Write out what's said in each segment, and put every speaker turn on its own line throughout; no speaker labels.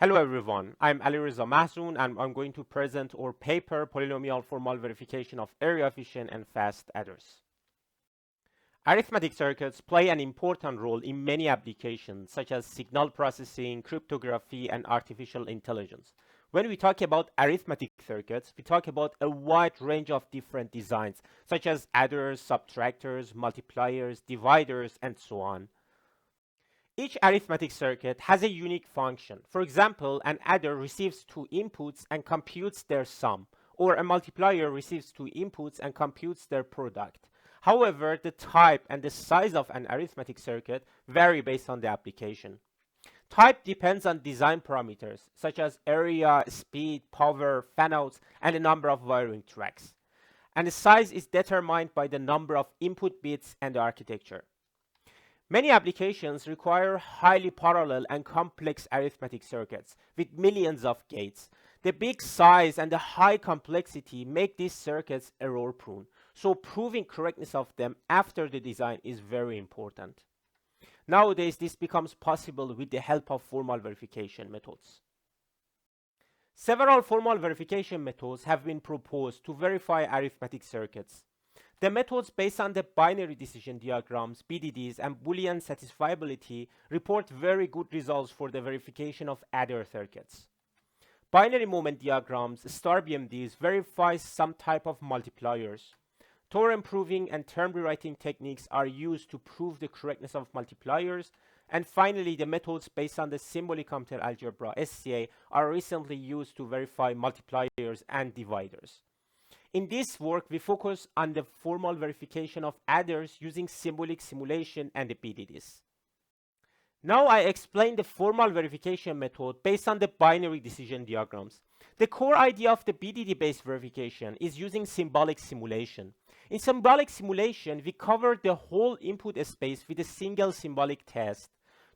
Hello everyone, I'm Ali Reza Mahzoun and I'm going to present our paper Polynomial Formal Verification of Area Efficient and Fast Adders. Arithmetic circuits play an important role in many applications such as signal processing, cryptography, and artificial intelligence. When we talk about arithmetic circuits, we talk about a wide range of different designs such as adders, subtractors, multipliers, dividers, and so on. Each arithmetic circuit has a unique function. For example, an adder receives two inputs and computes their sum, or a multiplier receives two inputs and computes their product. However, the type and the size of an arithmetic circuit vary based on the application. Type depends on design parameters, such as area, speed, power, fanouts, and the number of wiring tracks. And the size is determined by the number of input bits and the architecture. Many applications require highly parallel and complex arithmetic circuits with millions of gates. The big size and the high complexity make these circuits error-prone, so proving correctness of them after the design is very important. Nowadays, this becomes possible with the help of formal verification methods. Several formal verification methods have been proposed to verify arithmetic circuits. The methods based on the binary decision diagrams, BDDs, and Boolean satisfiability report very good results for the verification of adder circuits. Binary moment diagrams, star BMDs, verify some type of multipliers. Theorem proving and term rewriting techniques are used to prove the correctness of multipliers. And finally, the methods based on the symbolic computer algebra, SCA, are recently used to verify multipliers and dividers. In this work, we focus on the formal verification of adders using symbolic simulation and the BDDs. Now I explain the formal verification method based on the binary decision diagrams. The core idea of the BDD-based verification is using symbolic simulation. In symbolic simulation, we cover the whole input space with a single symbolic test.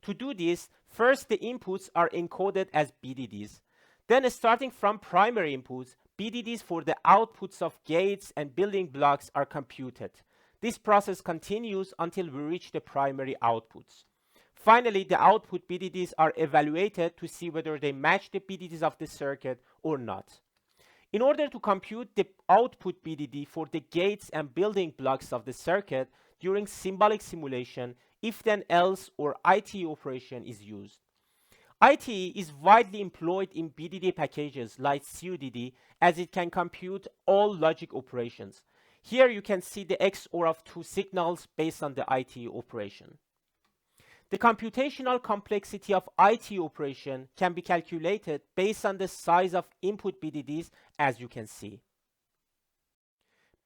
To do this, first the inputs are encoded as BDDs. Then, starting from primary inputs, BDDs for the outputs of gates and building blocks are computed. This process continues until we reach the primary outputs. Finally, the output BDDs are evaluated to see whether they match the BDDs of the circuit or not. In order to compute the output BDD for the gates and building blocks of the circuit during symbolic simulation, if-then-else or ITE operation is used. ITE is widely employed in BDD packages like CUDD as it can compute all logic operations. Here you can see the XOR of two signals based on the ITE operation. The computational complexity of ITE operation can be calculated based on the size of input BDDs, as you can see.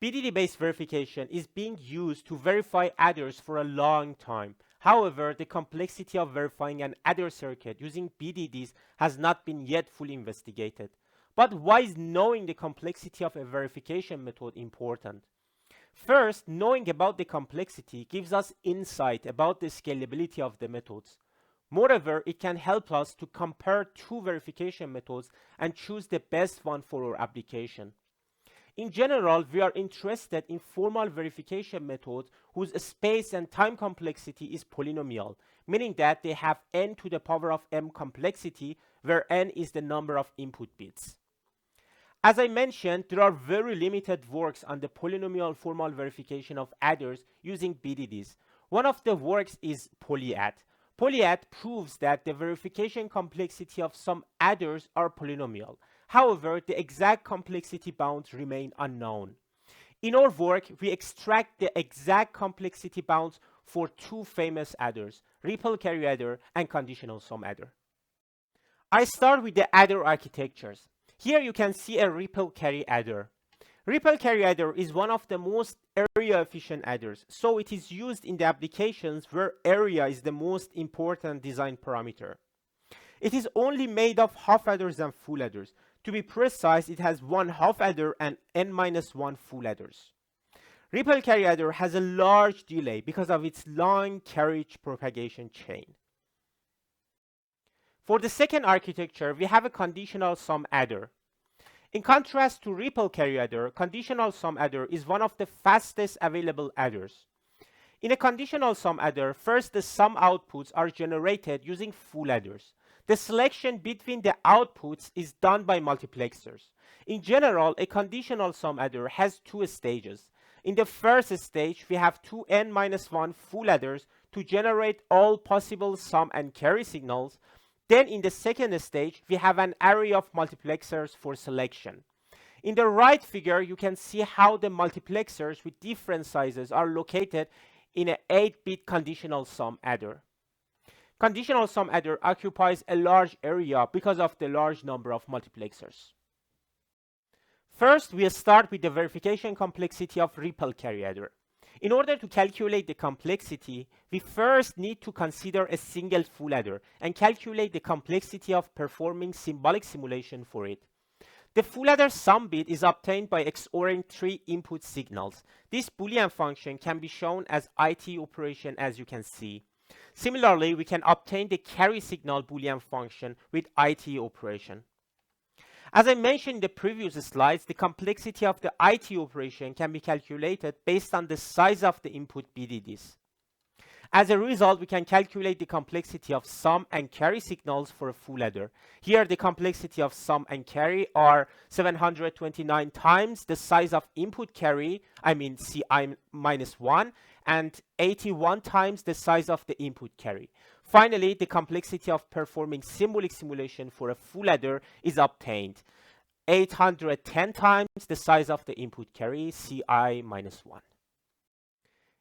BDD-based verification is being used to verify adders for a long time. However, the complexity of verifying an adder circuit using BDDs has not been yet fully investigated. But why is knowing the complexity of a verification method important? First, knowing about the complexity gives us insight about the scalability of the methods. Moreover, it can help us to compare two verification methods and choose the best one for our application. In general, we are interested in formal verification methods whose space and time complexity is polynomial, meaning that they have n to the power of m complexity, where n is the number of input bits. As I mentioned, there are very limited works on the polynomial formal verification of adders using BDDs. One of the works is PolyAdd. PolyAdd proves that the verification complexity of some adders are polynomial. However, the exact complexity bounds remain unknown. In our work, we extract the exact complexity bounds for two famous adders, ripple carry adder and conditional sum adder. I start with the adder architectures. Here you can see a ripple carry adder. Ripple carry adder is one of the most area efficient adders, so it is used in the applications where area is the most important design parameter. It is only made of half adders and full adders. To be precise, it has one half adder and n-1 full adders. Ripple carry adder has a large delay because of its long carriage propagation chain. For the second architecture, we have a conditional sum adder. In contrast to ripple carry adder, conditional sum adder is one of the fastest available adders. In a conditional sum adder, first the sum outputs are generated using full adders. The selection between the outputs is done by multiplexers. In general, a conditional sum adder has two stages. In the first stage, we have two n-1 full adders to generate all possible sum and carry signals. Then in the second stage, we have an array of multiplexers for selection. In the right figure, you can see how the multiplexers with different sizes are located in an 8-bit conditional sum adder. Conditional sum adder occupies a large area because of the large number of multiplexers. First, we start with the verification complexity of ripple carry adder. In order to calculate the complexity, we first need to consider a single full adder and calculate the complexity of performing symbolic simulation for it. The full adder sum bit is obtained by XORing 3 input signals. This Boolean function can be shown as IT operation, as you can see. Similarly, we can obtain the carry signal Boolean function with IT operation. As I mentioned in the previous slides, the complexity of the IT operation can be calculated based on the size of the input BDDs. As a result, we can calculate the complexity of sum and carry signals for a full adder. Here, the complexity of sum and carry are 729 times the size of input carry, I mean Ci-1, and 81 times the size of the input carry. Finally, the complexity of performing symbolic simulation for a full adder is obtained. 810 times the size of the input carry, Ci-1.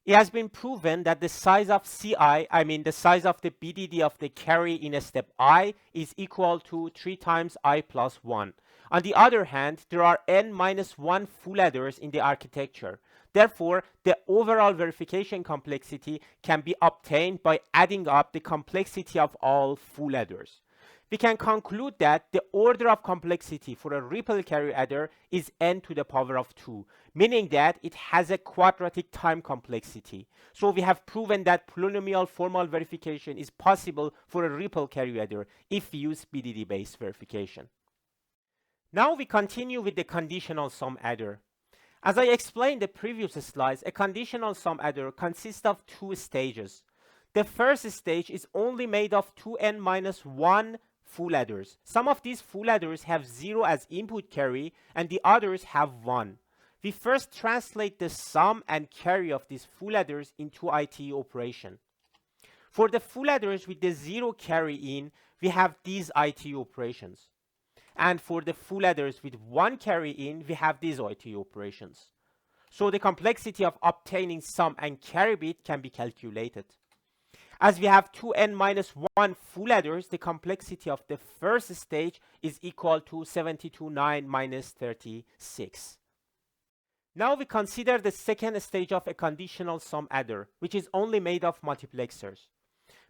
It has been proven that the size of Ci, I mean the size of the BDD of the carry in a step I, is equal to 3 times I plus 1. On the other hand, there are n-1 full adders in the architecture. Therefore, the overall verification complexity can be obtained by adding up the complexity of all full adders. We can conclude that the order of complexity for a ripple carry adder is n to the power of 2, meaning that it has a quadratic time complexity. So we have proven that polynomial formal verification is possible for a ripple carry adder if we use BDD-based verification. Now we continue with the conditional sum adder. As I explained in the previous slides, a conditional sum adder consists of two stages. The first stage is only made of 2n-1 full adders. Some of these full adders have 0 as input carry and the others have 1. We first translate the sum and carry of these full adders into IT operation. For the full adders with the 0 carry in, we have these IT operations. And for the full adders with 1 carry in, we have these IT operations. So the complexity of obtaining sum and carry bit can be calculated. As we have 2n-1 full adders, the complexity of the first stage is equal to 729 minus 36. Now we consider the second stage of a conditional sum adder, which is only made of multiplexers.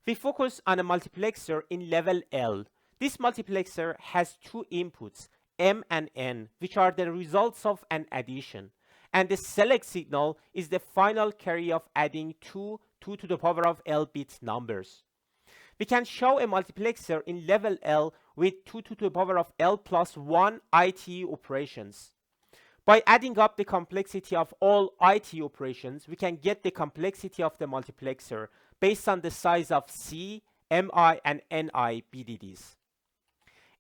We focus on a multiplexer in level L. This multiplexer has two inputs, m and n, which are the results of an addition. And the select signal is the final carry of adding two 2 to the power of L bit numbers. We can show a multiplexer in level L with 2 to the power of L plus 1 IT operations. By adding up the complexity of all IT operations, we can get the complexity of the multiplexer based on the size of C, MI, and NI BDDs.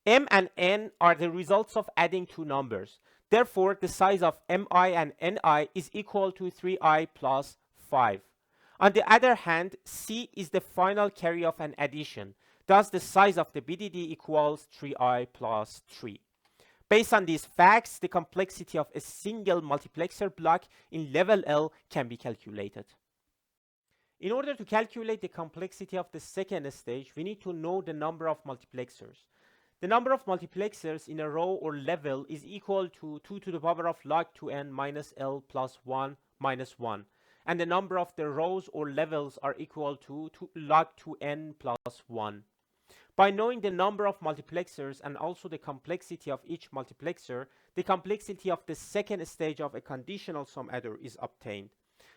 M and N are the results of adding two numbers. Therefore, the size of MI and NI is equal to 3i plus 5. On the other hand, C is the final carry of an addition. Thus, the size of the BDD equals 3i plus 3. Based on these facts, the complexity of a single multiplexer block in level L can be calculated. In order to calculate the complexity of the second stage, we need to know the number of multiplexers. The number of multiplexers in a row or level is equal to 2 to the power of log 2n minus L plus 1 minus 1. And the number of the rows or levels are equal to log 2n plus 1. By knowing the number of multiplexers and also the complexity of each multiplexer, the complexity of the second stage of a conditional sum adder is obtained.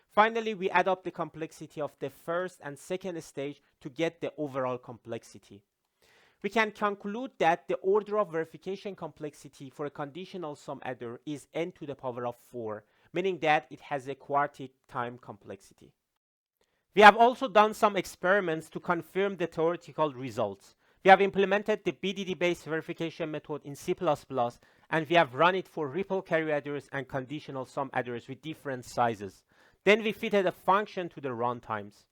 Finally, we add up the complexity of the first and second stage to get the overall complexity. We can conclude that the order of verification complexity for a conditional sum adder is n to the power of 4. Meaning that it has a quartic time complexity. We have also done some experiments to confirm the theoretical results. We have implemented the BDD-based verification method in C++, and we have run it for ripple carry adders and conditional sum adders with different sizes. Then we fitted a function to the runtimes.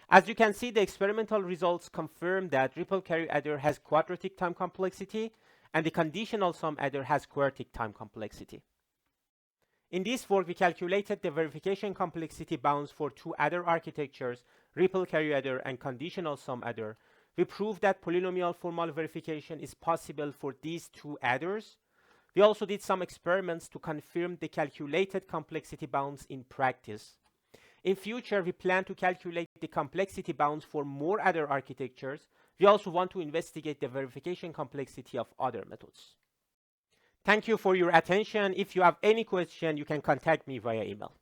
As you can see, the experimental results confirm that ripple carry adder has quadratic time complexity, and the conditional sum adder has quartic time complexity. In this work, we calculated the verification complexity bounds for two adder architectures, ripple carry adder and conditional sum adder. We proved that polynomial formal verification is possible for these two adders. We also did some experiments to confirm the calculated complexity bounds in practice. In future, we plan to calculate the complexity bounds for more adder architectures. We also want to investigate the verification complexity of other methods. Thank you for your attention. If you have any question, you can contact me via email.